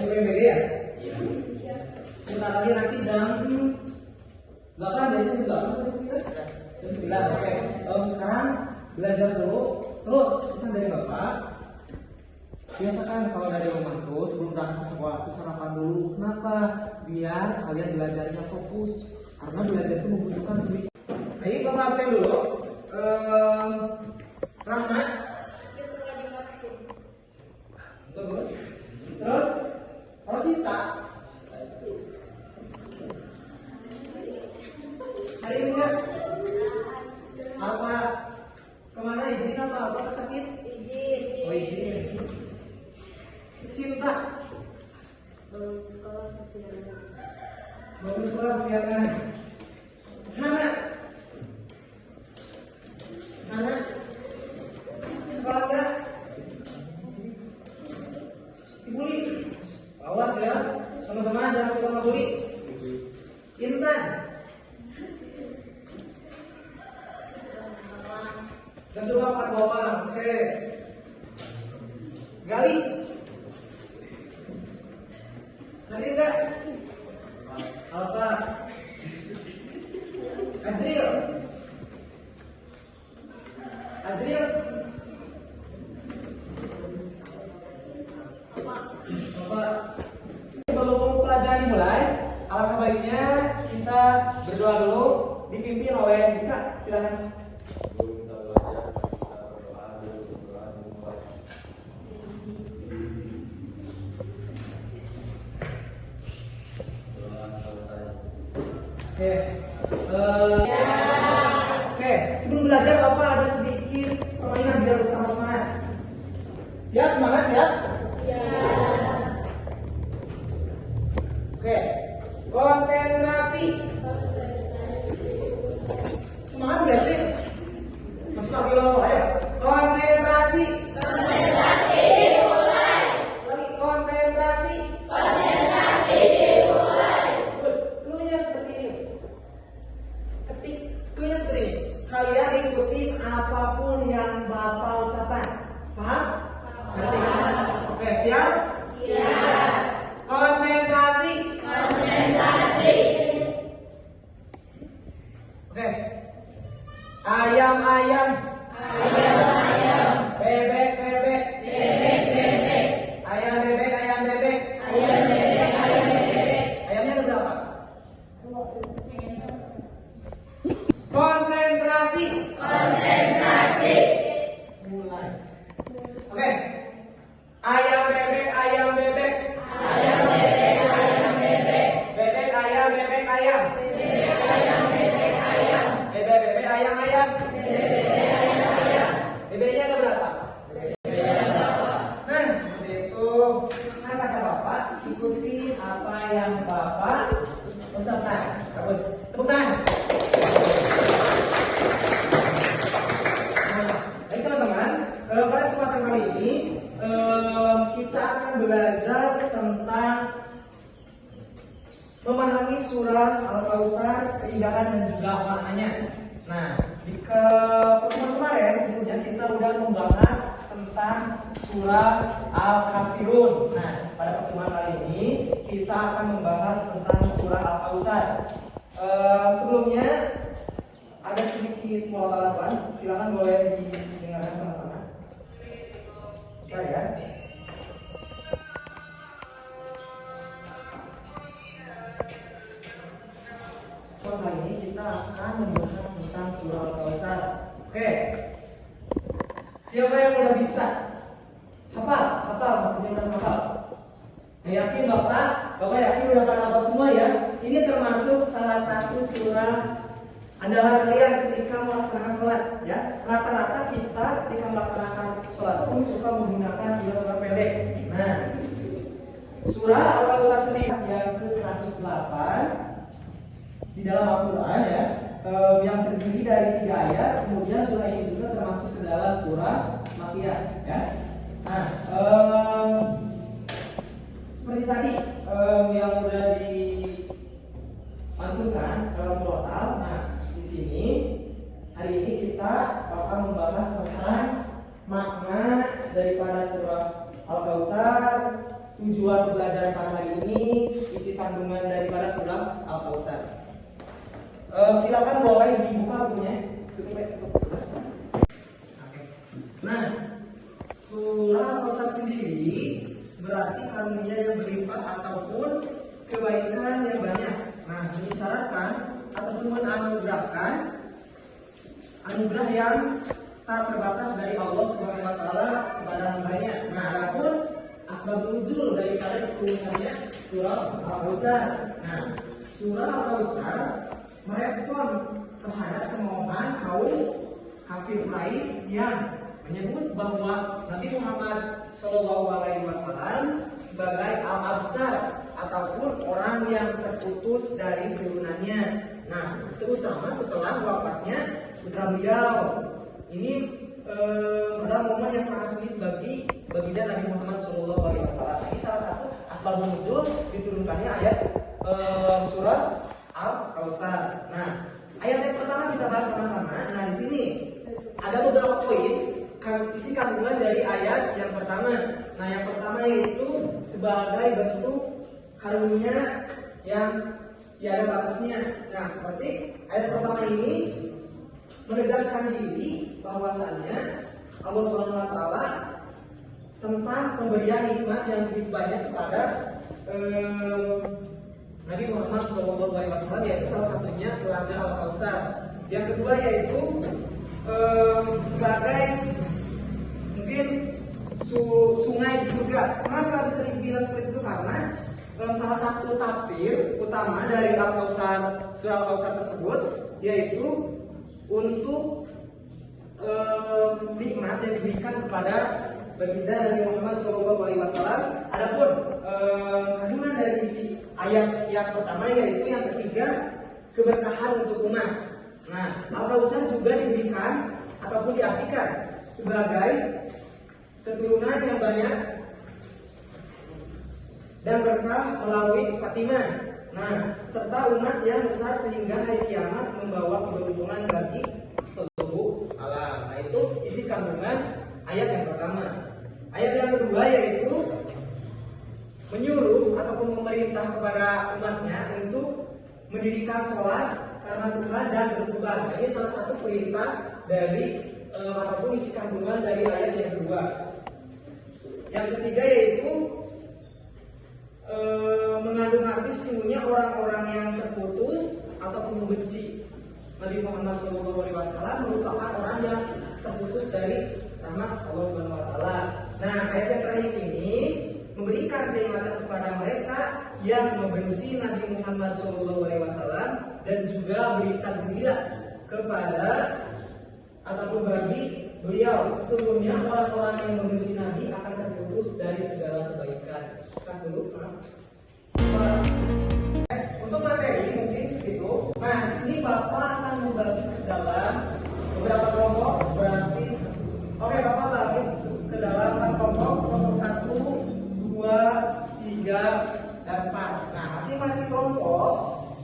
UPMBG ya? Iya. Sebentar lagi nanti jam 8 biasanya jam 8 atau jam 9. Oke. Sekarang belajar dulu. Terus pesan dari Bapak. Biasakan kalau dari rumah tuh sebelum berangkat ke sekolah tuh sarapan dulu. Kenapa? Biar kalian belajarnya fokus. Karena belajar itu membutuhkan duit. Baik, Bapak absen dulu. Rahmat. Terus Rosita. Hari ini enggak? Apa? Kemana izin atau apa sakit? Izin. Oh izin. Cinta. Belum sekolah kesiangan. Bagus sekolah siangan. Hana. Hana. Sekolah enggak? Dibully. Awas ya, teman-teman jangan suka ngebully. Intan. Gak suka makan bawang. Oke. Gali. Hari enggak? Alfa. Azril. Azril. Sebelum pelajaran dimulai, alangkah baiknya kita berdoa dulu, dipimpin oleh Kak. Silakan. Oke, sebelum belajar Bapak ada sedikit permainan biar tambah semangat. Siap, semangat siap? Oke, konsentrasi. Semangat nggak sih? Masuk lagi lo, ayo. Konsentrasi. Konsentrasi dimulai. Lagi konsentrasi. Konsentrasi dimulai. Cluenya seperti ini. Ketik cluenya seperti ini. Kalian ikutin apapun yang Bapak ucapkan. Paham? Ngerti? Oke, siap? Siap. Konsentrasi. Konsentrasi. Oke. Ayam-ayam. Ayam-ayam. Bebek-bebek. Bebek-bebek. Ayam bebek, ayam bebek. Ayam bebek, ayam bebek. Ayamnya ada berapa? Konsentrasi. Konsentrasi. Mulai. Oke. Ayam bebek, ayam bebek. Ayam bebek, ayam bebek. Bebek ayam, bebek ayam. Bebek ayam, bebek ayam. Bebek bebek ayam ayam. Bebek ayam ayam. Bebeknya ada berapa? Bebeknya ada berapa? Nah seperti itu. Nah kata Bapak ikuti apa yang Bapak ucapkan. Bagus. Tepuk tangan. Nah, baik teman-teman. Pada kesempatan kali ini kita akan belajar tentang memahami surat Al-Kautsar, keindahan dan juga maknanya. Nah, di pertemuan kemarin sebelumnya kita sudah membahas tentang surah Al-Kafirun. Nah, pada pertemuan kali ini kita akan membahas tentang surah Al-Kautsar. Sebelumnya ada sedikit mulatan, silakan boleh didengarkan sama-sama. Baik ya. Kali ini kita akan membahas tentang surah Al-Kautsar. Oke. Siapa yang udah bisa? Hafal, hafal maksudnya udah hafal. Yakin Bapak yakin udah pada hafal semua ya? Ini termasuk salah satu surah andalan kalian ketika melaksanakan sholat ya. Rata-rata kita ketika melaksanakan sholat pun suka menggunakan surah-surah pendek. Nah, surah Al-Kautsar sendiri yang ke-108 di dalam Al-Quran ya, yang terdiri dari 3 ayat. Kemudian surah ini juga termasuk ke dalam surah Makkiyah ya. Nah, seperti tadi yang sudah dipantunkan dalam murotal. Nah, di sini hari ini kita akan membahas tentang makna daripada surah Al-Kautsar, tujuan pembelajaran pada hari ini, isi kandungan daripada surah Al-Kautsar. Silakan boleh dibuka bukunya. Nah, surah Al-Kautsar sendiri berarti karunia yang berlimpah ataupun kebaikan yang banyak. Nah, mengisyaratkan ataupun menganugerahkan anugerah yang tak terbatas dari Allah Subhanahu wa taala kepada hambanya. Nah, adapun asbab nuzul daripada turunannya surah Al-Kautsar. Nah, surah Al-Kautsar merespon terhadap cemoohan kaum kafir Quraisy yang menyebut bahwa Nabi Muhammad SAW sebagai al-abtar ataupun orang yang terputus dari turunannya. Nah, terutama setelah wafatnya putra beliau. Ini adalah momen yang sangat sulit bagi baginda Nabi Muhammad SAW. Ini salah satu asbab nuzul diturunkannya ayat surah Al-Kautsar. Nah, ayat yang pertama kita bahas sama-sama. Nah, di sini ada beberapa poin isi kandungan dari ayat yang pertama. Nah, yang pertama yaitu sebagai bentuk karunia yang tiada batasnya. Nah, seperti ayat pertama ini menegaskan diri bahwasannya Allah Subhanahu wa taala tentang pemberian nikmat yang begitu banyak kepada Nabi Muhammad SAW, yaitu salah satunya telaga Al-Kautsar. Yang kedua yaitu sebagai mungkin sungai di surga. Kenapa bisa dibilang seperti itu? Karena salah satu tafsir utama dari Al-Kautsar, surah Al-Kautsar tersebut yaitu untuk nikmat yang diberikan kepada baginda Nabi Muhammad SAW. Adapun kandungan dari isi ayat yang pertama yaitu yang ketiga, keberkahan untuk umat. Nah, Al-Kautsar juga diberikan ataupun diartikan sebagai keturunan yang banyak dan berkah melalui Fatimah. Nah, serta umat yang besar sehingga hari kiamat membawa keberuntungan bagi seluruh alam. Nah, itu isi kandungan ayat yang pertama. Ayat yang kedua yaitu menyuruh ataupun memerintah kepada umatnya untuk mendirikan sholat karena Tuhan dan berkurban. Nah, ini salah satu perintah dari ataupun isi kandungan dari ayat yang kedua. Yang ketiga yaitu mengandung arti sesungguhnya orang-orang yang terputus ataupun membenci Nabi Muhammad SAW merupakan orang yang terputus dari rahmat Allah Subhanahu wa taala. Nah, ayat yang terakhir ini memberikan peringatan kepada mereka yang membenci Nabi Muhammad SAW dan juga berita gembira kepada ataupun bagi beliau, sesungguhnya orang-orang yang membenci Nabi akan terputus dari segala kebaikan. Kita dulu, untuk materi mungkin segitu. Nah, di sini Bapak akan membagi ke dalam beberapa kelompok. Berarti, oke, Bapak bagi ke dalam 4 kelompok. Kelompok 1, 2, 3, dan 4. Nah, masing-masing kelompok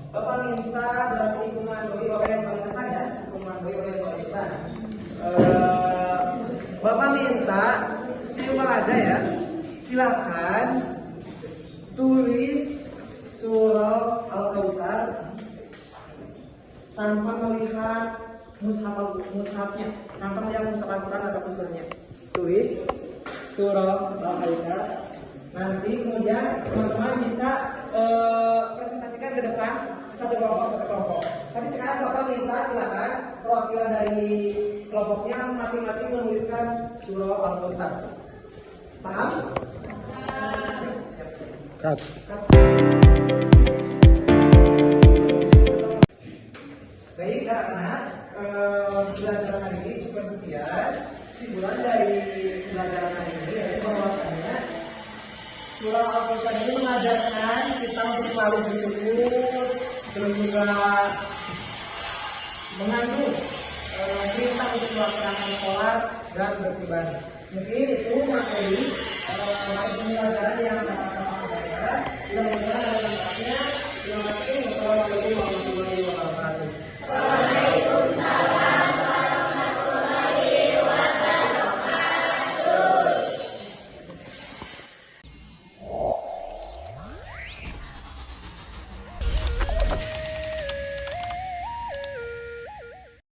Bapak minta berarti dikomandoi oleh yang paling depan ya, dikomandoi oleh yang paling depan. Bapak minta silakan aja ya, silakan tulis surah Al-Kautsar tanpa melihat mushafnya, tanpa melihat mushaf Al-Quran ataupun surahnya. Tulis surah Al-Kautsar. Nanti kemudian teman-teman bisa presentasikan ke depan satu kelompok. Tapi sekarang Bapak minta silakan perwakilan dari kelompoknya masing-masing menuliskan surah Al-Kautsar. Paham? Cut. Baik, karena pelajaran hari ini cukup sekian. Kesimpulan dari pelajaran hari ini yaitu bahwasanya surah Al-Kautsar ini mengajarkan kita untuk selalu bersyukur, terus juga mengandung perintah untuk melaksanakan sholat dan beribadah. Mungkin itu materi pelajaran yang